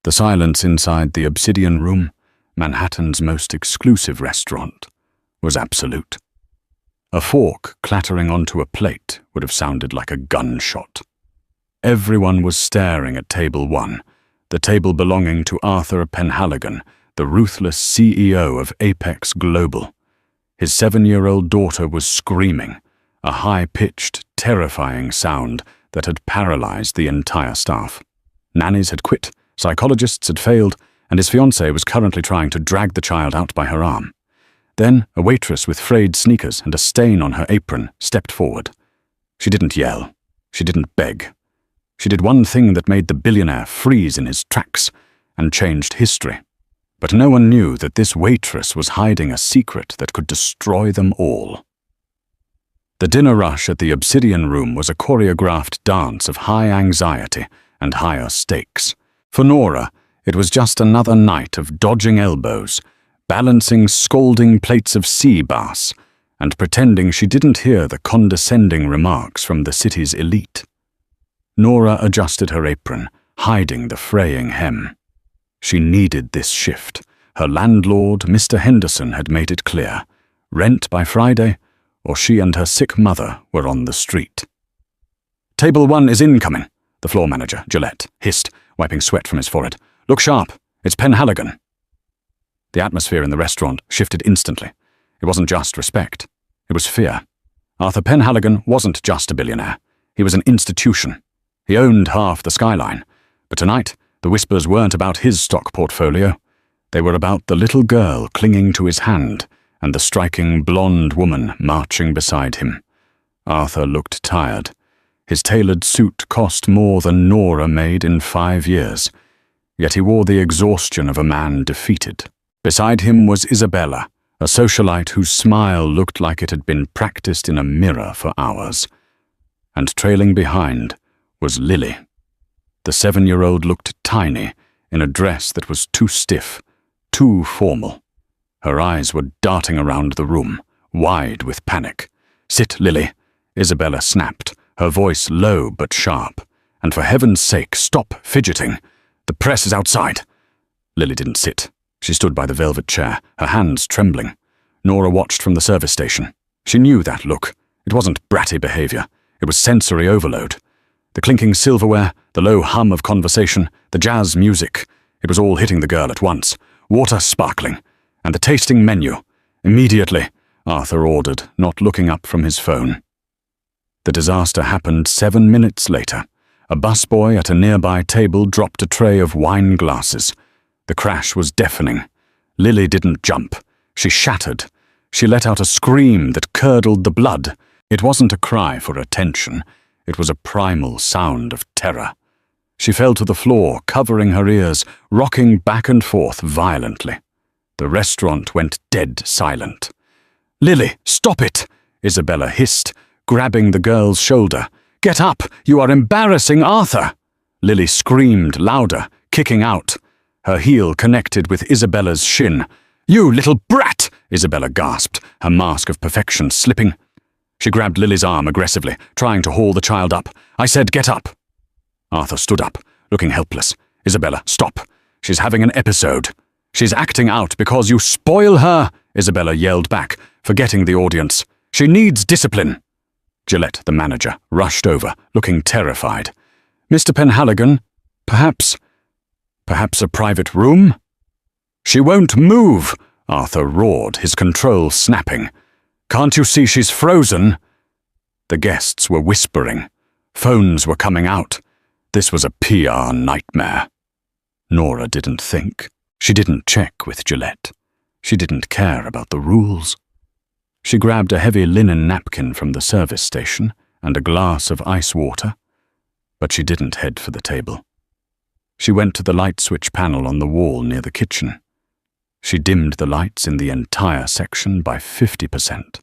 The silence inside the Obsidian Room, Manhattan's most exclusive restaurant, was absolute. A fork clattering onto a plate would have sounded like a gunshot. Everyone was staring at Table 1, the table belonging to Arthur Penhaligon, the ruthless CEO of Apex Global. His 7-year-old daughter was screaming, a high-pitched, terrifying sound that had paralyzed the entire staff. Nannies had quit, psychologists had failed, and his fiancée was currently trying to drag the child out by her arm. Then a waitress with frayed sneakers and a stain on her apron stepped forward. She didn't yell. She didn't beg. She did one thing that made the billionaire freeze in his tracks and changed history. But no one knew that this waitress was hiding a secret that could destroy them all. The dinner rush at the Obsidian Room was a choreographed dance of high anxiety and higher stakes. For Nora, it was just another night of dodging elbows, balancing scalding plates of sea bass, and pretending she didn't hear the condescending remarks from the city's elite. Nora adjusted her apron, hiding the fraying hem. She needed this shift. Her landlord, Mr. Henderson, had made it clear. Rent by Friday, or she and her sick mother were on the street. "Table 1 is incoming," the floor manager, Gillette, hissed, wiping sweat from his forehead. "Look sharp. It's Penhaligon." The atmosphere in the restaurant shifted instantly. It wasn't just respect. It was fear. Arthur Penhaligon wasn't just a billionaire. He was an institution. He owned half the skyline. But tonight, the whispers weren't about his stock portfolio. They were about the little girl clinging to his hand and the striking blonde woman marching beside him. Arthur looked tired. His tailored suit cost more than Nora made in 5 years. Yet he wore the exhaustion of a man defeated. Beside him was Isabella, a socialite whose smile looked like it had been practiced in a mirror for hours. And trailing behind was Lily. The 7-year-old looked tiny in a dress that was too stiff, too formal. Her eyes were darting around the room, wide with panic. "Sit, Lily," Isabella snapped, her voice low but sharp. "And for heaven's sake, stop fidgeting. The press is outside." Lily didn't sit. She stood by the velvet chair, her hands trembling. Nora watched from the service station. She knew that look. It wasn't bratty behavior. It was sensory overload. The clinking silverware, the low hum of conversation, the jazz music. It was all hitting the girl at once. Water sparkling. And the tasting menu. "Immediately," Arthur ordered, not looking up from his phone. The disaster happened 7 minutes later. A busboy at a nearby table dropped a tray of wine glasses. The crash was deafening. Lily didn't jump. She shattered. She let out a scream that curdled the blood. It wasn't a cry for attention. It was a primal sound of terror. She fell to the floor, covering her ears, rocking back and forth violently. The restaurant went dead silent. "Lily, stop it!" Isabella hissed, grabbing the girl's shoulder. "Get up! You are embarrassing Arthur!" Lily screamed louder, kicking out. Her heel connected with Isabella's shin. "You little brat!" Isabella gasped, her mask of perfection slipping. She grabbed Lily's arm aggressively, trying to haul the child up. "I said get up!" Arthur stood up, looking helpless. "Isabella, stop. She's having an episode. She's acting out because you spoil her," Isabella yelled back, forgetting the audience. "She needs discipline." Gillette, the manager, rushed over, looking terrified. "Mr. Penhaligon, perhaps a private room?" "She won't move," Arthur roared, his control snapping. "Can't you see she's frozen?" The guests were whispering. Phones were coming out. This was a PR nightmare. Nora didn't think. She didn't check with Gillette. She didn't care about the rules. She grabbed a heavy linen napkin from the service station and a glass of ice water, but she didn't head for the table. She went to the light switch panel on the wall near the kitchen. She dimmed the lights in the entire section by 50%.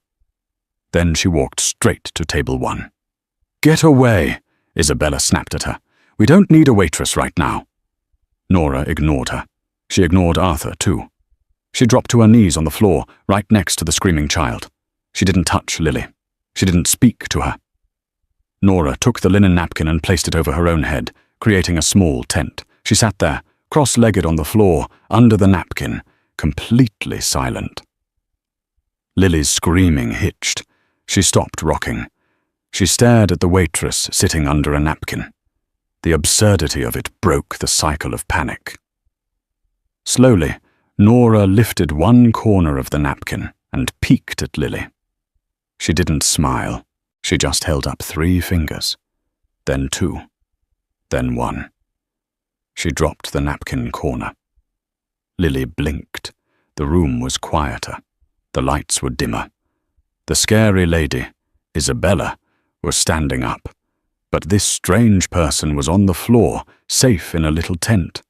Then she walked straight to table 1. "Get away," Isabella snapped at her. "We don't need a waitress right now." Nora ignored her. She ignored Arthur, too. She dropped to her knees on the floor, right next to the screaming child. She didn't touch Lily. She didn't speak to her. Nora took the linen napkin and placed it over her own head, creating a small tent. She sat there, cross-legged on the floor, under the napkin, completely silent. Lily's screaming hitched. She stopped rocking. She stared at the waitress sitting under a napkin. The absurdity of it broke the cycle of panic. Slowly, Nora lifted one corner of the napkin and peeked at Lily. She didn't smile. She just held up 3 fingers, then 2, then 1. She dropped the napkin corner. Lily blinked. The room was quieter. The lights were dimmer. The scary lady, Isabella, was standing up, but this strange person was on the floor, safe in a little tent.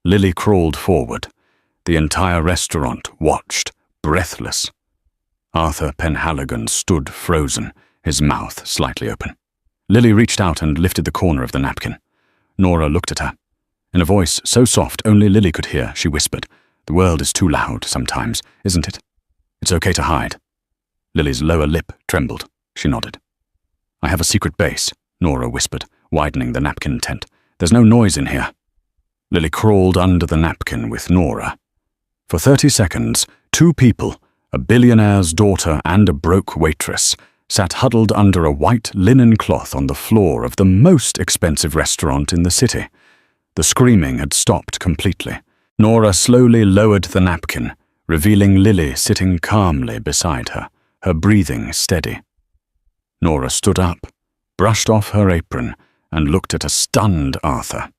Lily crawled forward. The entire restaurant watched, breathless. Arthur Penhaligon stood frozen, his mouth slightly open. Lily reached out and lifted the corner of the napkin. Nora looked at her. In a voice so soft only Lily could hear, she whispered, "The world is too loud sometimes, isn't it? It's okay to hide." Lily's lower lip trembled. She nodded. "I have a secret base," Nora whispered, widening the napkin tent. "There's no noise in here." Lily crawled under the napkin with Nora. For 30 seconds, 2 people, a billionaire's daughter and a broke waitress, sat huddled under a white linen cloth on the floor of the most expensive restaurant in the city. The screaming had stopped completely. Nora slowly lowered the napkin, revealing Lily sitting calmly beside her, her breathing steady. Nora stood up, brushed off her apron, and looked at a stunned Arthur.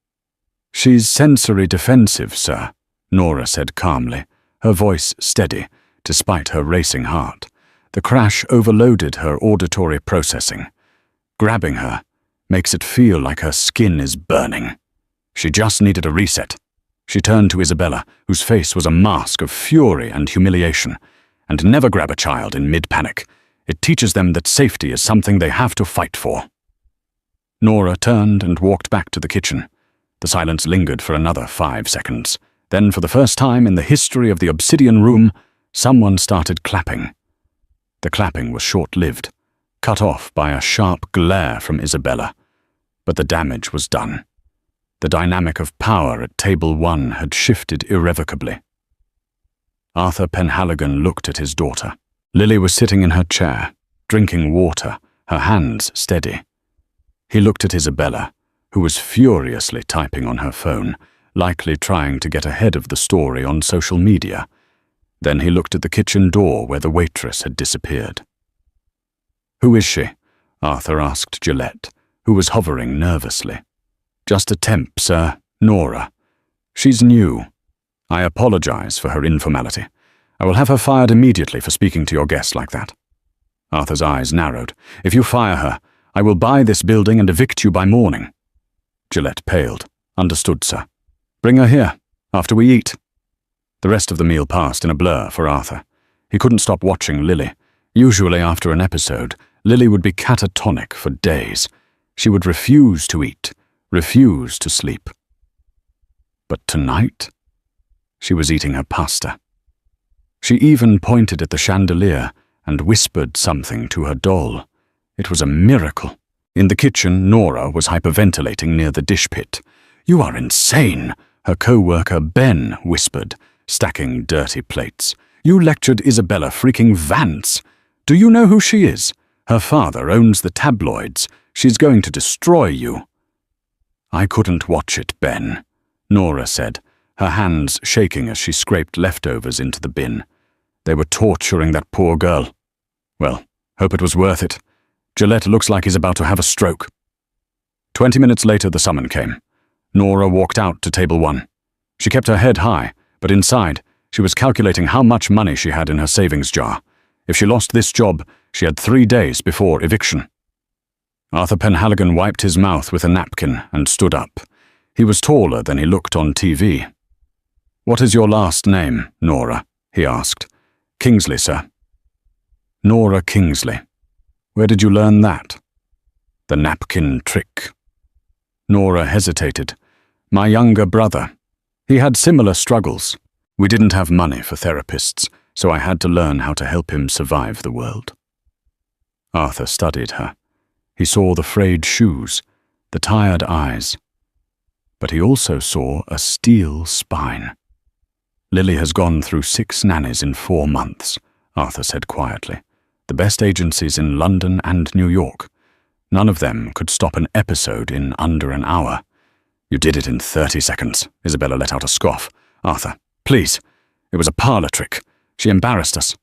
"She's sensory defensive, sir," Nora said calmly, her voice steady, despite her racing heart. The crash overloaded her auditory processing. Grabbing her makes it feel like her skin is burning. She just needed a reset. She turned to Isabella, whose face was a mask of fury and humiliation. "And never grab a child in mid-panic. It teaches them that safety is something they have to fight for." Nora turned and walked back to the kitchen. The silence lingered for another 5 seconds. Then, for the first time in the history of the Obsidian Room, someone started clapping. The clapping was short-lived, cut off by a sharp glare from Isabella. But the damage was done. The dynamic of power at Table 1 had shifted irrevocably. Arthur Penhaligon looked at his daughter. Lily was sitting in her chair, drinking water, her hands steady. He looked at Isabella, who was furiously typing on her phone, likely trying to get ahead of the story on social media. Then he looked at the kitchen door where the waitress had disappeared. "Who is she?" Arthur asked Gillette, who was hovering nervously. "Just a temp, sir. Nora. She's new. I apologize for her informality. I will have her fired immediately for speaking to your guest like that." Arthur's eyes narrowed. "If you fire her, I will buy this building and evict you by morning." Gillette paled. "Understood, sir. Bring her here, after we eat." The rest of the meal passed in a blur for Arthur. He couldn't stop watching Lily. Usually after an episode, Lily would be catatonic for days. She would refuse to eat, refuse to sleep. But tonight, she was eating her pasta. She even pointed at the chandelier and whispered something to her doll. It was a miracle. In the kitchen, Nora was hyperventilating near the dish pit. "You are insane," her co-worker Ben whispered, stacking dirty plates. "You lectured Isabella freaking Vance. Do you know who she is? Her father owns the tabloids. She's going to destroy you." "I couldn't watch it, Ben," Nora said, her hands shaking as she scraped leftovers into the bin. "They were torturing that poor girl. Well, hope it was worth it. Gillette looks like he's about to have a stroke." 20 minutes later, the summon came. Nora walked out to Table 1. She kept her head high, but inside, she was calculating how much money she had in her savings jar. If she lost this job, she had 3 days before eviction. Arthur Penhaligon wiped his mouth with a napkin and stood up. He was taller than he looked on TV. "What is your last name, Nora?" he asked. "Kingsley, sir." "Nora Kingsley. Where did you learn that?" "The napkin trick." Nora hesitated. "My younger brother. He had similar struggles. We didn't have money for therapists, so I had to learn how to help him survive the world." Arthur studied her. He saw the frayed shoes, the tired eyes. but he also saw a steel spine. "Lily has gone through 6 nannies in 4 months," Arthur said quietly. "The best agencies in London and New York. None of them could stop an episode in under an hour." "You did it in 30 seconds, Isabella let out a scoff. "Arthur, please. It was a parlor trick. She embarrassed us."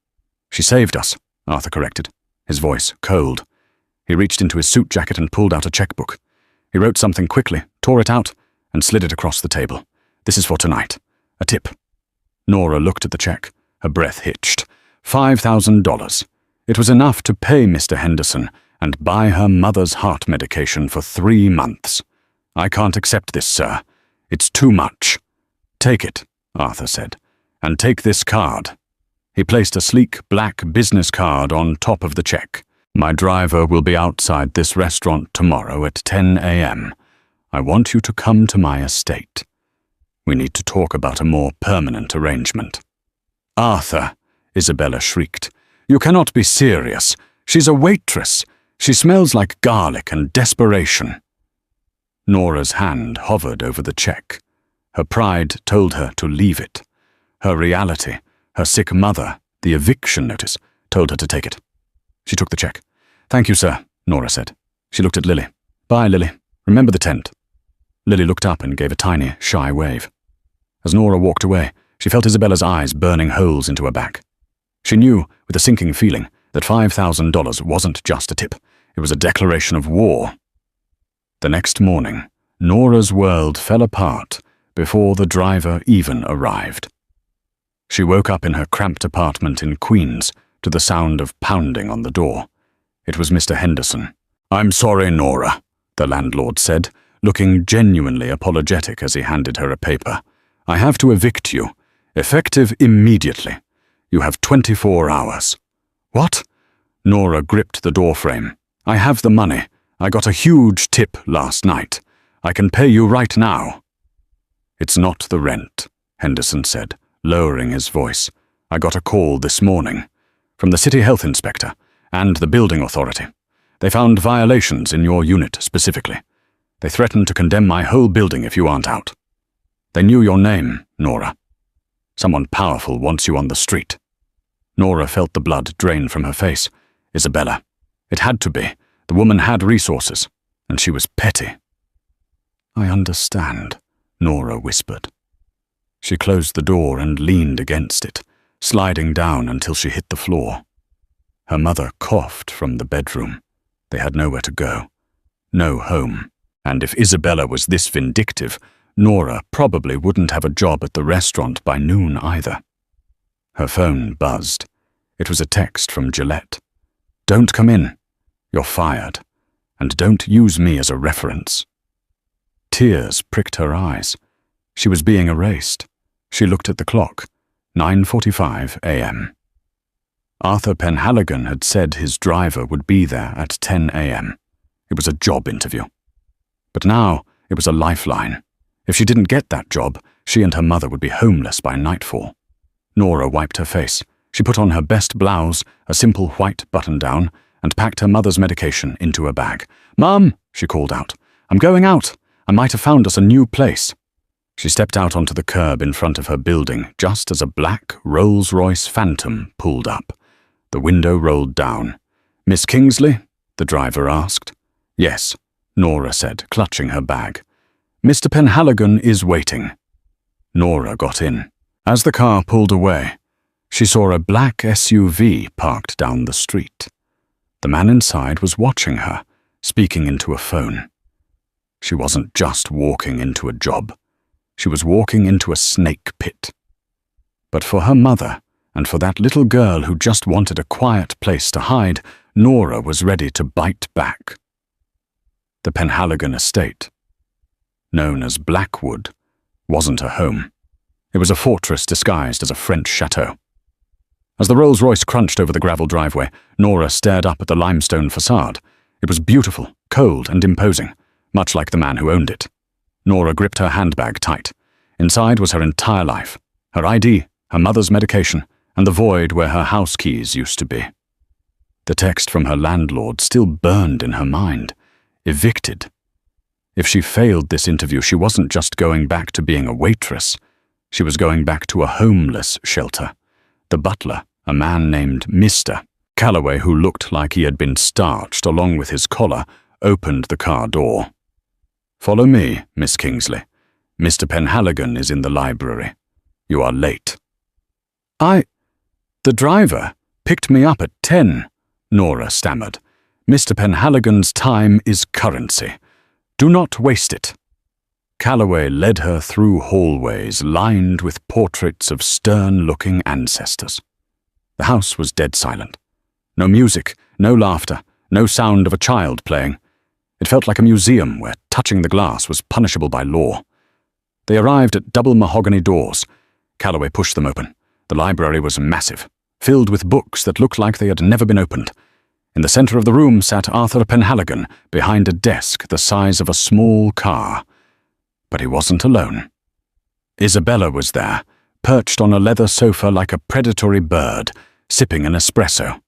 "She saved us," Arthur corrected, his voice cold. He reached into his suit jacket and pulled out a checkbook. He wrote something quickly, tore it out, and slid it across the table. "This is for tonight. A tip." Nora looked at the check. Her breath hitched. $5,000. It was enough to pay Mr. Henderson and buy her mother's heart medication for 3 months. "I can't accept this, sir. It's too much." "Take it," Arthur said, "and take this card." He placed a sleek black business card on top of the check. "My driver will be outside this restaurant tomorrow at 10 a.m. I want you to come to my estate. We need to talk about a more permanent arrangement." "Arthur," Isabella shrieked, "you cannot be serious. She's a waitress. She smells like garlic and desperation." Nora's hand hovered over the check. Her pride told her to leave it. Her reality, her sick mother, the eviction notice, told her to take it. She took the check. "Thank you, sir," Nora said. She looked at Lily. "Bye, Lily. Remember the tent." Lily looked up and gave a tiny, shy wave. As Nora walked away, she felt Isabella's eyes burning holes into her back. She knew, with a sinking feeling, that $5,000 wasn't just a tip. It was a declaration of war. The next morning, Nora's world fell apart before the driver even arrived. She woke up in her cramped apartment in Queens to the sound of pounding on the door. It was Mr. Henderson. "I'm sorry, Nora," the landlord said, looking genuinely apologetic as he handed her a paper. "I have to evict you, effective immediately. You have 24 hours. "What?" Nora gripped the doorframe. "I have the money. I got a huge tip last night. I can pay you right now." "It's not the rent," Henderson said, lowering his voice. "I got a call this morning from the city health inspector and the building authority. They found violations in your unit specifically. They threatened to condemn my whole building if you aren't out. They knew your name, Nora. Someone powerful wants you on the street." Nora felt the blood drain from her face. Isabella. It had to be. The woman had resources, and she was petty. "I understand," Nora whispered. She closed the door and leaned against it, sliding down until she hit the floor. Her mother coughed from the bedroom. They had nowhere to go. No home. And if Isabella was this vindictive, Nora probably wouldn't have a job at the restaurant by noon either. Her phone buzzed. It was a text from Gillette. "Don't come in. You're fired. And don't use me as a reference." Tears pricked her eyes. She was being erased. She looked at the clock. 9:45 a.m. Arthur Penhaligon had said his driver would be there at 10 a.m. It was a job interview. But now it was a lifeline. If she didn't get that job, she and her mother would be homeless by nightfall. Nora wiped her face. She put on her best blouse, a simple white button-down, and packed her mother's medication into a bag. "Mum," she called out, "I'm going out. I might have found us a new place." She stepped out onto the curb in front of her building just as a black Rolls-Royce Phantom pulled up. The window rolled down. "Miss Kingsley?" the driver asked. "Yes," Nora said, clutching her bag. "Mr. Penhaligon is waiting." Nora got in. As the car pulled away, she saw a black SUV parked down the street. The man inside was watching her, speaking into a phone. She wasn't just walking into a job. She was walking into a snake pit. But for her mother, and for that little girl who just wanted a quiet place to hide, Nora was ready to bite back. The Penhaligon estate, known as Blackwood, wasn't a home. It was a fortress disguised as a French chateau. As the Rolls-Royce crunched over the gravel driveway, Nora stared up at the limestone facade. It was beautiful, cold, and imposing, much like the man who owned it. Nora gripped her handbag tight. Inside was her entire life, her ID, her mother's medication, and the void where her house keys used to be. The text from her landlord still burned in her mind. Evicted. If she failed this interview, she wasn't just going back to being a waitress. She was going back to a homeless shelter. The butler, a man named Mr. Calloway, who looked like he had been starched along with his collar, opened the car door. "Follow me, Miss Kingsley. Mr. Penhaligon is in the library. You are late." The driver picked me up at 10, Nora stammered. "Mr. Penhaligon's time is currency. Do not waste it." Calloway led her through hallways lined with portraits of stern-looking ancestors. The house was dead silent. No music, no laughter, no sound of a child playing. It felt like a museum where touching the glass was punishable by law. They arrived at double mahogany doors. Calloway pushed them open. The library was massive, filled with books that looked like they had never been opened. In the center of the room sat Arthur Penhaligon behind a desk the size of a small car. But he wasn't alone. Isabella was there, perched on a leather sofa like a predatory bird, sipping an espresso.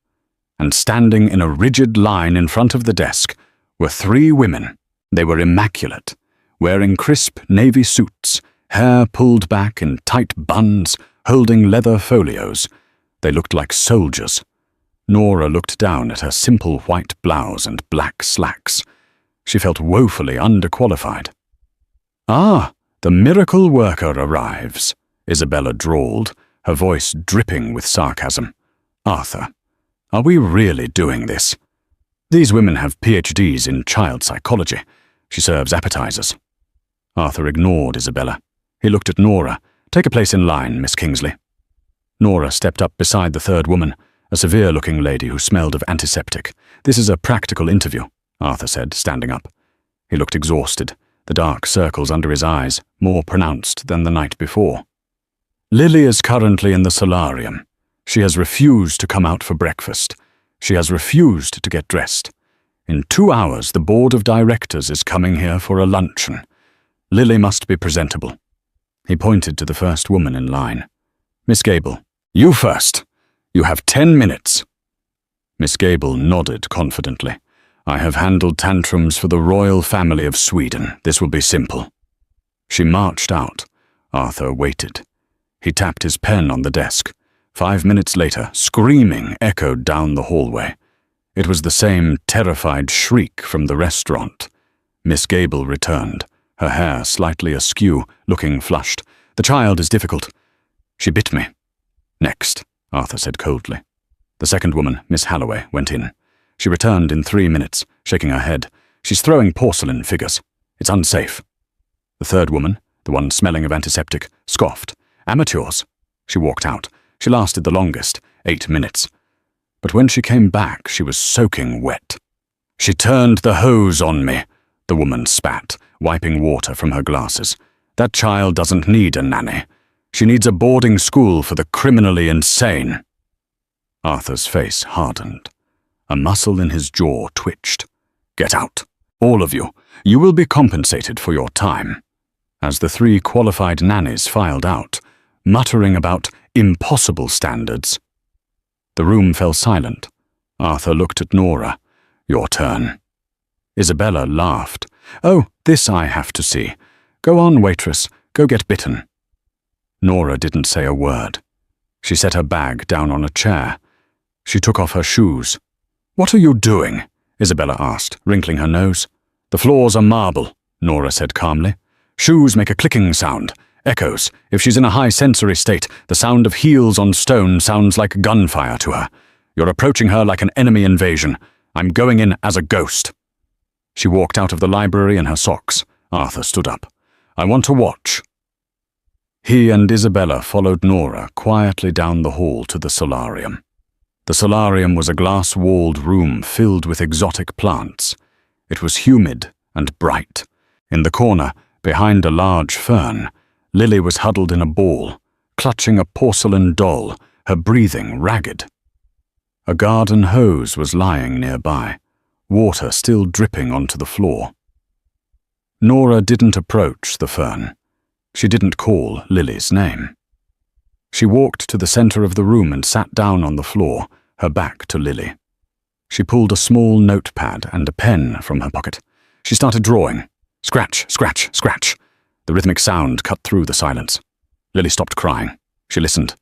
And standing in a rigid line in front of the desk were 3 women. They were immaculate, wearing crisp navy suits, hair pulled back in tight buns, holding leather folios. They looked like soldiers. Nora looked down at her simple white blouse and black slacks. She felt woefully underqualified. "Ah, the miracle worker arrives," Isabella drawled, her voice dripping with sarcasm. "Arthur, are we really doing this? These women have PhDs in child psychology. She serves appetizers." Arthur ignored Isabella. He looked at Nora. "Take a place in line, Miss Kingsley." Nora stepped up beside the third woman, a severe-looking lady who smelled of antiseptic. "This is a practical interview," Arthur said, standing up. He looked exhausted, the dark circles under his eyes more pronounced than the night before. "Lily is currently in the solarium. She has refused to come out for breakfast. She has refused to get dressed. In 2 hours, the board of directors is coming here for a luncheon. Lily must be presentable." He pointed to the first woman in line. "Miss Gable, you first. You have 10 minutes. Miss Gable nodded confidently. "I have handled tantrums for the royal family of Sweden. This will be simple." She marched out. Arthur waited. He tapped his pen on the desk. 5 minutes later, screaming echoed down the hallway. It was the same terrified shriek from the restaurant. Miss Gable returned, her hair slightly askew, looking flushed. "The child is difficult. She bit me." "Next," Arthur said coldly. The second woman, Miss Halloway, went in. She returned in 3 minutes, shaking her head. "She's throwing porcelain figures. It's unsafe." The third woman, the one smelling of antiseptic, scoffed. "Amateurs." She walked out. She lasted the longest, 8 minutes. But when she came back, she was soaking wet. "She turned the hose on me," the woman spat, wiping water from her glasses. "That child doesn't need a nanny. She needs a boarding school for the criminally insane." Arthur's face hardened. A muscle in his jaw twitched. "Get out, all of you. You will be compensated for your time." As the 3 qualified nannies filed out, muttering about impossible standards. The room fell silent. Arthur looked at Nora. "Your turn." Isabella laughed. "Oh, this I have to see. Go on, waitress. Go get bitten." Nora didn't say a word. She set her bag down on a chair. She took off her shoes. "What are you doing?" Isabella asked, wrinkling her nose. "The floors are marble," Nora said calmly. "Shoes make a clicking sound. Echoes. If she's in a high sensory state, the sound of heels on stone sounds like gunfire to her. You're approaching her like an enemy invasion. I'm going in as a ghost." She walked out of the library in her socks. Arthur stood up. "I want to watch." He and Isabella followed Nora quietly down the hall to the solarium. The solarium was a glass-walled room filled with exotic plants. It was humid and bright. In the corner, behind a large fern, Lily was huddled in a ball, clutching a porcelain doll, her breathing ragged. A garden hose was lying nearby, water still dripping onto the floor. Nora didn't approach the fern. She didn't call Lily's name. She walked to the center of the room and sat down on the floor, her back to Lily. She pulled a small notepad and a pen from her pocket. She started drawing. Scratch, scratch, scratch. The rhythmic sound cut through the silence. Lily stopped crying. She listened.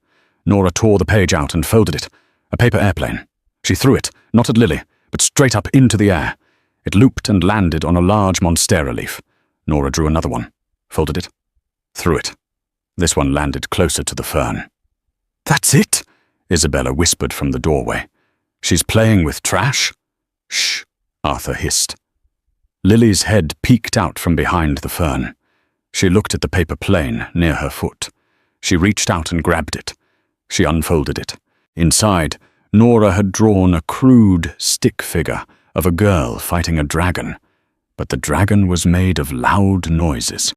Nora tore the page out and folded it. A paper airplane. She threw it, not at Lily, but straight up into the air. It looped and landed on a large monstera leaf. Nora drew another one, folded it, threw it. This one landed closer to the fern. "That's it," Isabella whispered from the doorway. "She's playing with trash?" "Shh," Arthur hissed. Lily's head peeked out from behind the fern. She looked at the paper plane near her foot. She reached out and grabbed it. She unfolded it. Inside, Nora had drawn a crude stick figure of a girl fighting a dragon, but the dragon was made of loud noises.